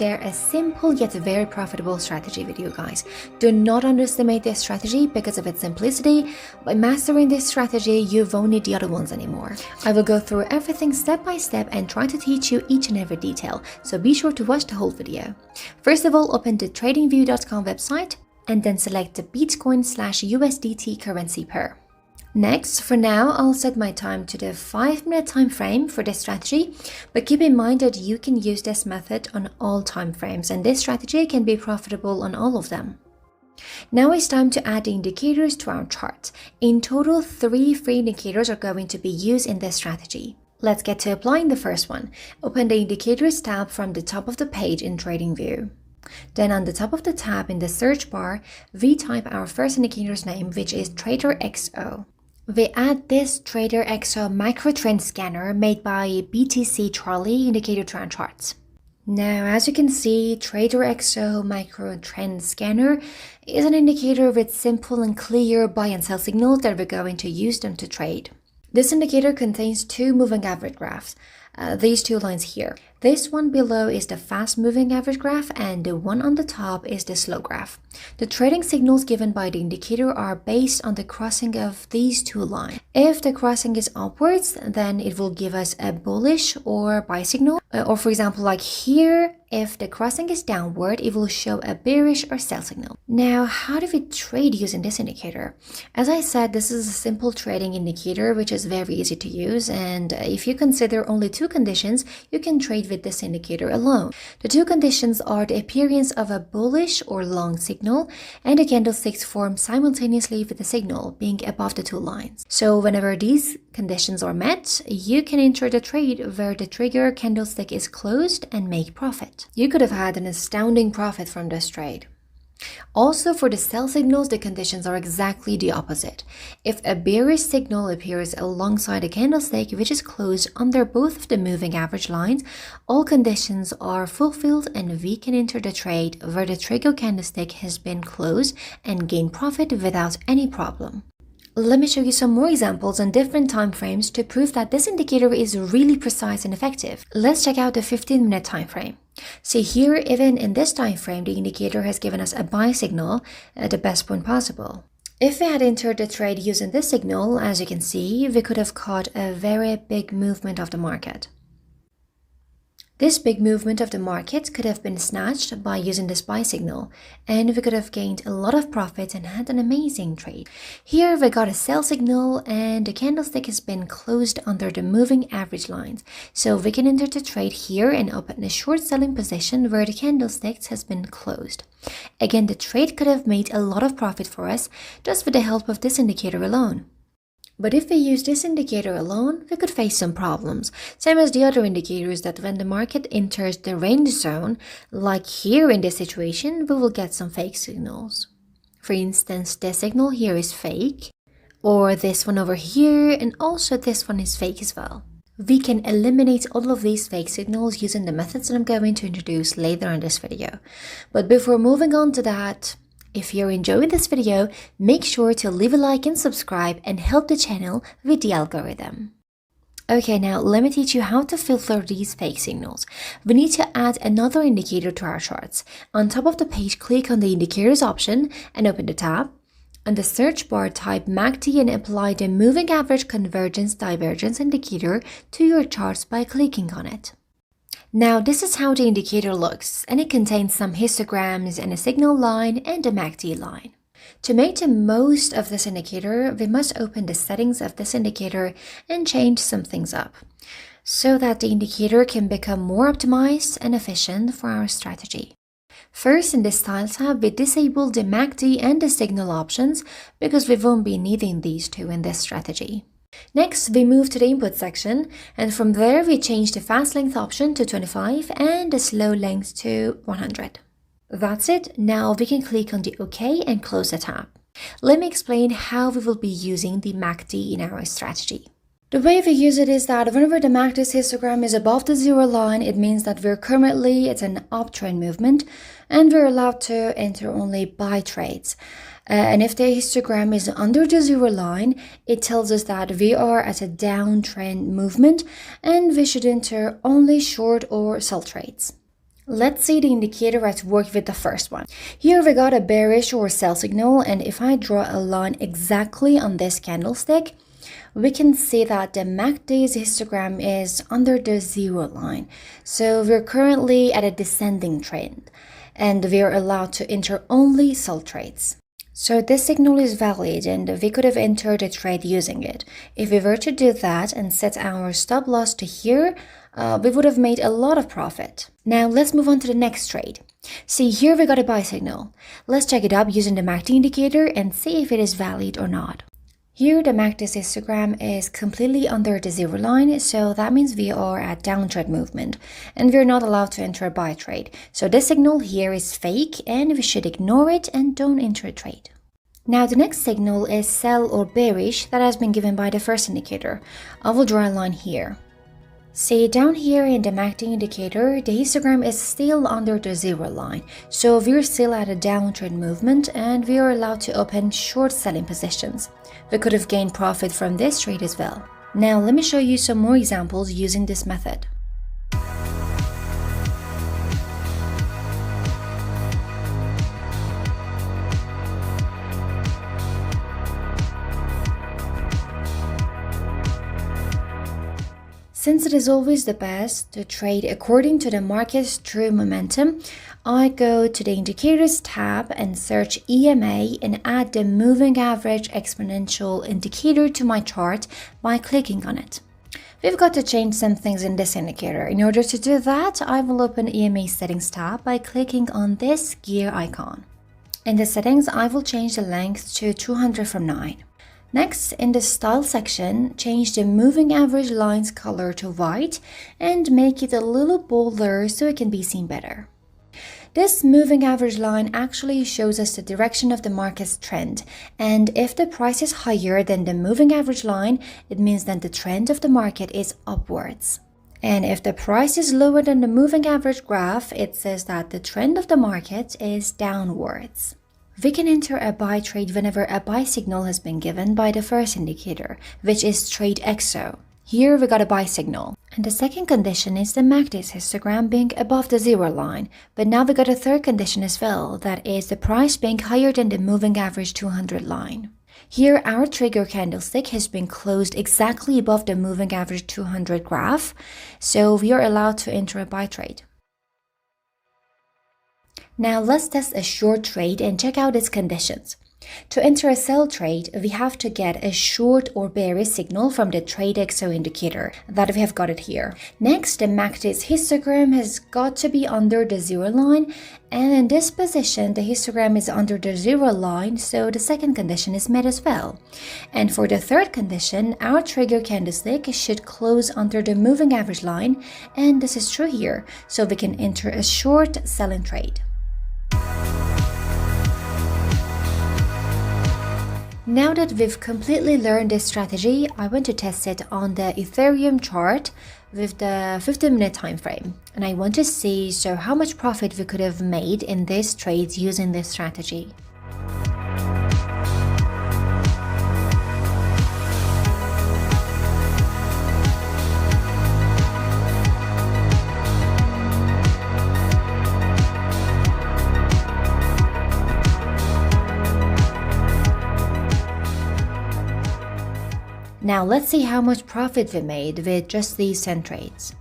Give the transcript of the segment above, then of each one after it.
They're a simple yet very profitable strategy video, guys. Do not underestimate this strategy because of its simplicity. By mastering this strategy, you won't need the other ones anymore. I will go through everything step by step and try to teach you each and every detail, so be sure to watch the whole video. First of all, open the tradingview.com website and then select the Bitcoin/USDT currency pair. Next, for now, I'll set my time to the 5-minute time frame for this strategy, but keep in mind that you can use this method on all time frames, and this strategy can be profitable on all of them. Now it's time to add the indicators to our chart. In total, 3 free indicators are going to be used in this strategy. Let's get to applying the first one. Open the Indicators tab from the top of the page in TradingView. Then on the top of the tab in the search bar, we type our first indicator's name, which is TraderXO. We add this TraderXO micro trend scanner made by BTC Charlie indicator to our charts. Now, as you can see, TraderXO micro trend scanner is an indicator with simple and clear buy and sell signals that we're going to use them to trade. This indicator contains 2 moving average graphs, these 2 lines here. This one below is the fast moving average graph and the one on the top is the slow graph. The trading signals given by the indicator are based on the crossing of these 2 lines. If the crossing is upwards, then it will give us a bullish or buy signal. Or for example, like here, if the crossing is downward, it will show a bearish or sell signal. Now, how do we trade using this indicator? As I said, this is a simple trading indicator which is very easy to use, and if you consider only 2 conditions, you can trade with this indicator alone. The 2 conditions are the appearance of a bullish or long signal and the candlesticks form simultaneously with the signal being above the 2 lines. So whenever these conditions are met, you can enter the trade where the trigger candlestick is closed and make profit. You could have had an astounding profit from this trade. Also, for the sell signals, the conditions are exactly the opposite. If a bearish signal appears alongside a candlestick which is closed under both of the moving average lines, all conditions are fulfilled and we can enter the trade where the trigger candlestick has been closed and gain profit without any problem. Let me show you some more examples on different time frames to prove that this indicator is really precise and effective. Let's check out the 15-minute time frame. See here, even in this time frame, the indicator has given us a buy signal at the best point possible. If we had entered the trade using this signal, as you can see, we could have caught a very big movement of the market. This big movement of the market could have been snatched by using this buy signal, and we could have gained a lot of profit and had an amazing trade. Here we got a sell signal and the candlestick has been closed under the moving average lines. So we can enter the trade here and open a short selling position where the candlestick has been closed. Again, the trade could have made a lot of profit for us just with the help of this indicator alone. But if we use this indicator alone, we could face some problems, same as the other indicators, that when the market enters the range zone, like here in this situation, we will get some fake signals. For instance, this signal here is fake, or this one over here, and also this one is fake as well. We can eliminate all of these fake signals using the methods that I'm going to introduce later in this video. But before moving on to that, if you're enjoying this video, make sure to leave a like and subscribe and help the channel with the algorithm. Okay, now let me teach you how to filter these fake signals. We need to add another indicator to our charts. On top of the page, click on the Indicators option and open the tab. On the search bar, type MACD and apply the Moving Average Convergence Divergence indicator to your charts by clicking on it. Now, this is how the indicator looks, and it contains some histograms and a signal line and a MACD line. To make the most of this indicator, we must open the settings of this indicator and change some things up, so that the indicator can become more optimized and efficient for our strategy. First, in the Style tab, we disable the MACD and the signal options because we won't be needing these 2 in this strategy. Next, we move to the input section, and from there we change the fast length option to 25 and the slow length to 100. That's it. Now we can click on the OK and close the tab. Let me explain how we will be using the MACD in our strategy. The way we use it is that whenever the MACD histogram is above the 0 line, it means that we're currently at an uptrend movement and we're allowed to enter only buy trades. And if the histogram is under the 0 line, it tells us that we are at a downtrend movement and we should enter only short or sell trades. Let's see the indicator at work with the first one. Here we got a bearish or sell signal, and if I draw a line exactly on this candlestick, we can see that the MACD's histogram is under the zero line. So we're currently at a descending trend, and we're allowed to enter only sell trades. So this signal is valid, and we could have entered a trade using it. If we were to do that and set our stop loss to here, we would have made a lot of profit. Now let's move on to the next trade. See, here we got a buy signal. Let's check it up using the MACD indicator and see if it is valid or not. Here the MACD's histogram is completely under the zero line, so that means we are at downtrend movement and we're not allowed to enter a buy trade. So this signal here is fake and we should ignore it and don't enter a trade. Now the next signal is sell or bearish that has been given by the first indicator. I will draw a line here. See, down here in the MACD indicator, the histogram is still under the zero line, so we're still at a downtrend movement and we are allowed to open short selling positions. We could have gained profit from this trade as well. Now let me show you some more examples using this method. Since it is always the best to trade according to the market's true momentum, I go to the Indicators tab and search EMA and add the Moving Average Exponential Indicator to my chart by clicking on it. We've got to change some things in this indicator. In order to do that, I will open EMA Settings tab by clicking on this gear icon. In the settings, I will change the length to 200 from 9. Next, in the Style section, change the moving average line's color to white and make it a little bolder so it can be seen better. This moving average line actually shows us the direction of the market's trend, and if the price is higher than the moving average line, it means that the trend of the market is upwards. And if the price is lower than the moving average graph, it says that the trend of the market is downwards. We can enter a buy trade whenever a buy signal has been given by the first indicator, which is trade XO. Here we got a buy signal. And the second condition is the MACD's histogram being above the zero line. But now we got a third condition as well, that is the price being higher than the moving average 200 line. Here our trigger candlestick has been closed exactly above the moving average 200 graph, so we are allowed to enter a buy trade. Now let's test a short trade and check out its conditions. To enter a sell trade, we have to get a short or bearish signal from the Trade XO indicator that we have got it here. Next, the MACD's histogram has got to be under the zero line, and in this position, the histogram is under the zero line, so the second condition is met as well. And for the third condition, our trigger candlestick should close under the moving average line, and this is true here, so we can enter a short selling trade. Now that we've completely learned this strategy, I want to test it on the Ethereum chart with the 15-minute time frame. And I want to see how much profit we could have made in this trade using this strategy. Now let's see how much profit we made with just these 10 trades.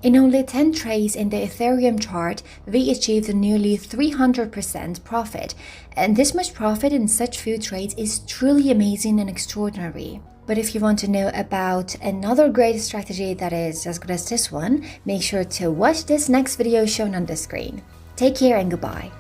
In only 10 trades in the Ethereum chart, we achieved nearly 300% profit. And this much profit in such few trades is truly amazing and extraordinary. But if you want to know about another great strategy that is as good as this one, make sure to watch this next video shown on the screen. Take care and goodbye.